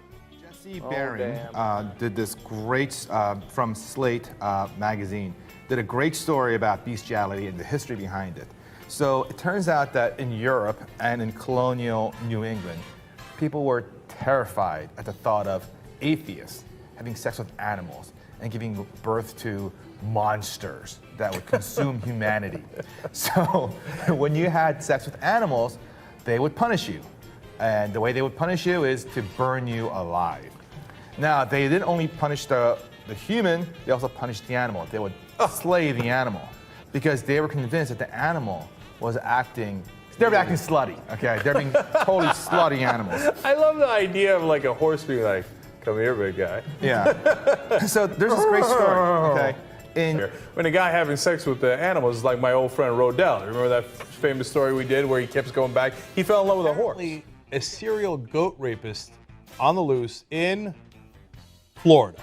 Jesse Barron did this great, from Slate magazine, did a great story about bestiality and the history behind it. So it turns out that in Europe and in colonial New England, people were terrified at the thought of atheists having sex with animals and giving birth to monsters that would consume humanity. So when you had sex with animals, they would punish you. And the way they would punish you is to burn you alive. Now, they didn't only punish the human, they also punished the animal. They would slay the animal because they were convinced that the animal was acting slutty, okay? They're being totally slutty animals. I love the idea of like a horse being like, come here, big guy. Yeah. So there's this great story, okay? When a guy having sex with the animals is like my old friend Rodell. Remember that famous story we did where he kept going back? He fell in love with a horse. A serial goat rapist on the loose in Florida.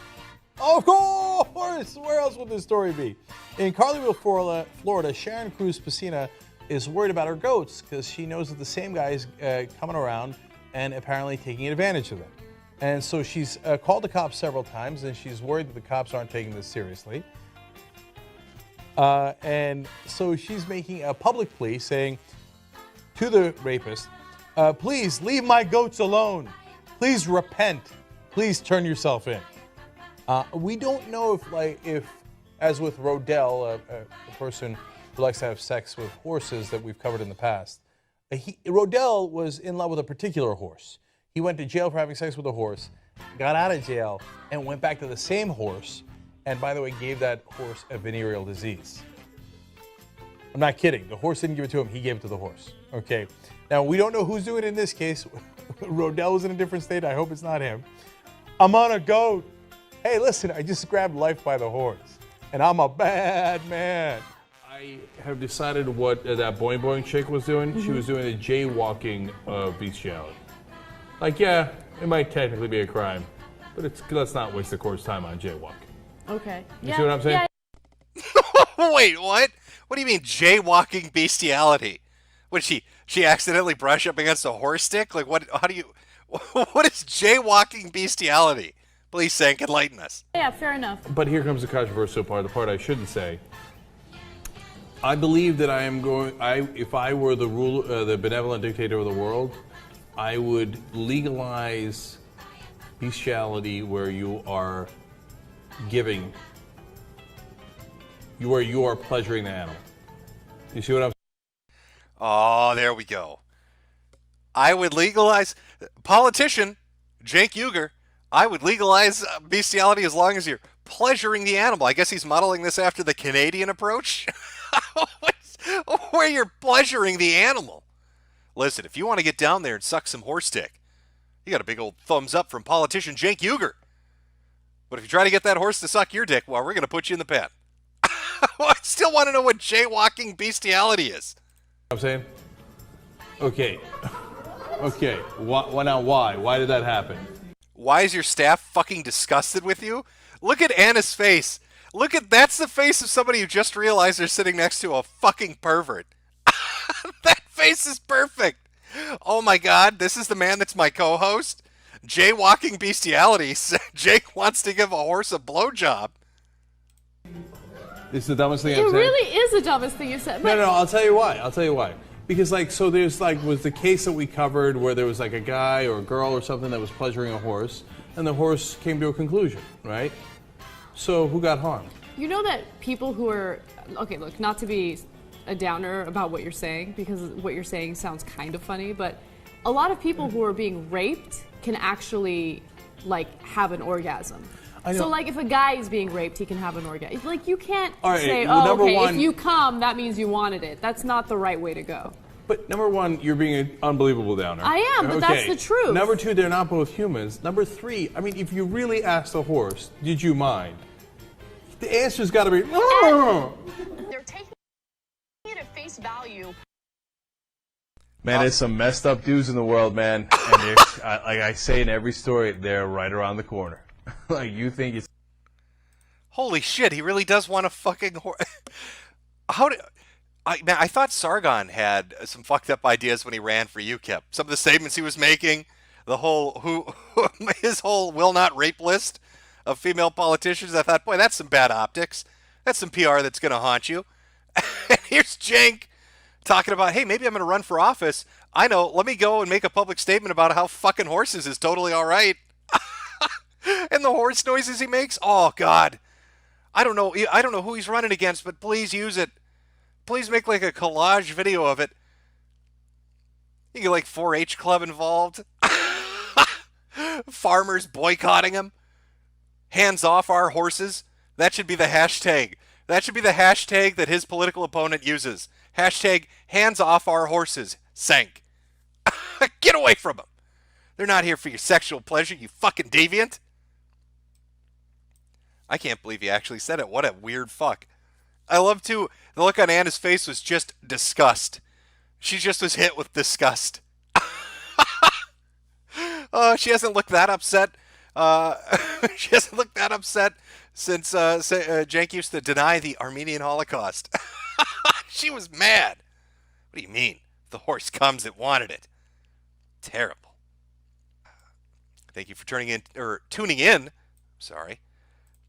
Of course! Where else would this story be? In Carleyville, Florida, Sharon Cruz Pacina is worried about her goats because she knows that the same guy is coming around and apparently taking advantage of them. And so she's called the cops several times, and she's worried that the cops aren't taking this seriously. And so she's making a public plea saying to the rapist, please leave my goats alone. Please repent. Please turn yourself in. We don't know if as with Rodell, a person who likes to have sex with horses that we've covered in the past, Rodell was in love with a particular horse. He went to jail for having sex with a horse, got out of jail, and went back to the same horse, and by the way, gave that horse a venereal disease. I'm not kidding. The horse didn't give it to him. He gave it to the horse. Okay. Now, we don't know who's doing it in this case. Rodell is in a different state. I hope it's not him. I'm on a goat. Hey, listen, I just grabbed life by the horns, and I'm a bad man. I have decided what that Boing Boing chick was doing. Mm-hmm. She was doing a jaywalking of bestiality. Like, yeah, it might technically be a crime, but let's not waste the court's time on jaywalking. Okay. You see what I'm saying? Yeah. Wait, what? What do you mean jaywalking bestiality? What, did she accidentally brush up against a horse stick? Like, what? How do you? What is jaywalking bestiality? Please, Sank, enlighten us. Yeah, fair enough. But here comes the controversial part, the part I shouldn't say. I believe that if I were the benevolent dictator of the world, I would legalize bestiality where you are giving, where you are pleasuring the animal. You see what I'm saying? Oh, there we go. I would legalize, politician, Cenk Uygur, I would legalize bestiality as long as you're pleasuring the animal. I guess he's modeling this after the Canadian approach, where you're pleasuring the animal. Listen, if you want to get down there and suck some horse dick, you got a big old thumbs up from politician Cenk Uygur. But if you try to get that horse to suck your dick, well, we're going to put you in the pen. I still want to know what jaywalking bestiality is. I'm saying? Okay. Okay. Now why? Why did that happen? Why is your staff fucking disgusted with you? Look at Anna's face. That's the face of somebody who just realized they're sitting next to a fucking pervert. That face is perfect. Oh my God, this is the man that's my co-host? Jaywalking bestiality. Jake wants to give a horse a blowjob. It's the dumbest thing It I've said. really is the dumbest thing you've said. No, I'll tell you why. Because was the case that we covered where there was like a guy or a girl or something that was pleasuring a horse, and the horse came to a conclusion, right? So who got harmed? You know that people who are, okay, look, not to be a downer about what you're saying, because what you're saying sounds kind of funny, but a lot of people who are being raped can actually, like, have an orgasm. So, like, if a guy is being raped, he can have an orgasm. Like, you can't say, if you come, that means you wanted it. That's not the right way to go. But number one, you're being an unbelievable downer. I am, but that's the truth. Number two, they're not both humans. Number three, I mean, if you really asked the horse, did you mind? The answer's got to be, no. They're taking it at face value. Man, there's some messed up dudes in the world, man. And like I say in every story, they're right around the corner. Like, you think it's... Holy shit, he really does want a fucking horse. I thought Sargon had some fucked up ideas when he ran for UKIP. Some of the statements he was making, his whole will not rape list of female politicians. I thought, boy, that's some bad optics. That's some PR that's going to haunt you. And here's Cenk talking about, hey, maybe I'm going to run for office. I know, let me go and make a public statement about how fucking horses is totally all right. And the horse noises he makes, oh, God. I don't know who he's running against, but please use it. Please make like a collage video of it. You get like 4-H club involved. Farmers boycotting him. Hands off our horses. That should be the hashtag. That should be the hashtag that his political opponent uses. Hashtag hands off our horses. Sank. Get away from them. They're not here for your sexual pleasure, you fucking deviant. I can't believe he actually said it. What a weird fuck. I love too, the look on Anna's face was just disgust. She just was hit with disgust. Oh, she hasn't looked that upset. She hasn't looked that upset since Cenk used to deny the Armenian Holocaust. She was mad. What do you mean? The horse comes, it wanted it. Terrible. Thank you for tuning in,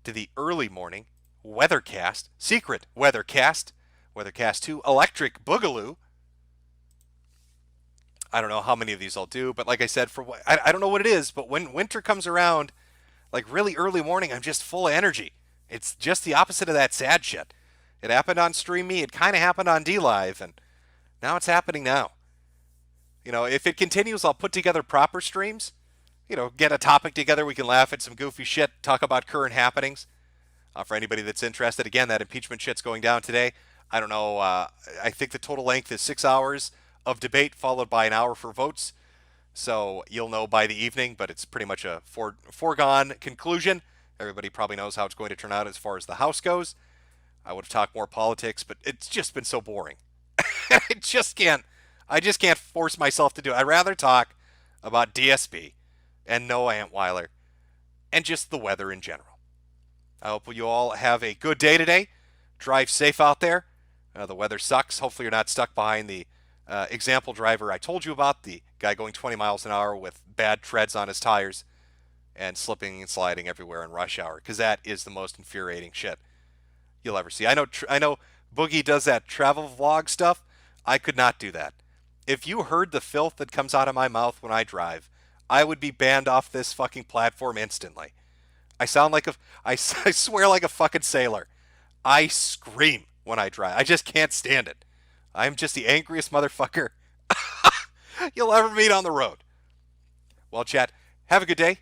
to the early morning weathercast, secret weathercast 2, Electric Boogaloo. I don't know how many of these I'll do, but like I said, I don't know what it is, but when winter comes around, like really early morning, I'm just full of energy. It's just the opposite of that sad shit. It happened on Stream Me, it kind of happened on D Live, and now it's happening now. If it continues, I'll put together proper streams. Get a topic together. We can laugh at some goofy shit, talk about current happenings. For anybody that's interested, again, that impeachment shit's going down today. I don't know. I think the total length is 6 hours of debate, followed by an hour for votes. So you'll know by the evening, but it's pretty much a foregone conclusion. Everybody probably knows how it's going to turn out as far as the House goes. I would have talked more politics, but it's just been so boring. I just can't force myself to do it. I'd rather talk about DSP and Noah Antweiler and just the weather in general. I hope you all have a good day today. Drive safe out there. The weather sucks. Hopefully you're not stuck behind the example driver I told you about, the guy going 20 miles an hour with bad treads on his tires and slipping and sliding everywhere in rush hour, because that is the most infuriating shit you'll ever see. I know Boogie does that travel vlog stuff. I could not do that. If you heard the filth that comes out of my mouth when I drive, I would be banned off this fucking platform instantly. I swear like a fucking sailor. I scream when I drive. I just can't stand it. I'm just the angriest motherfucker you'll ever meet on the road. Well, chat, have a good day.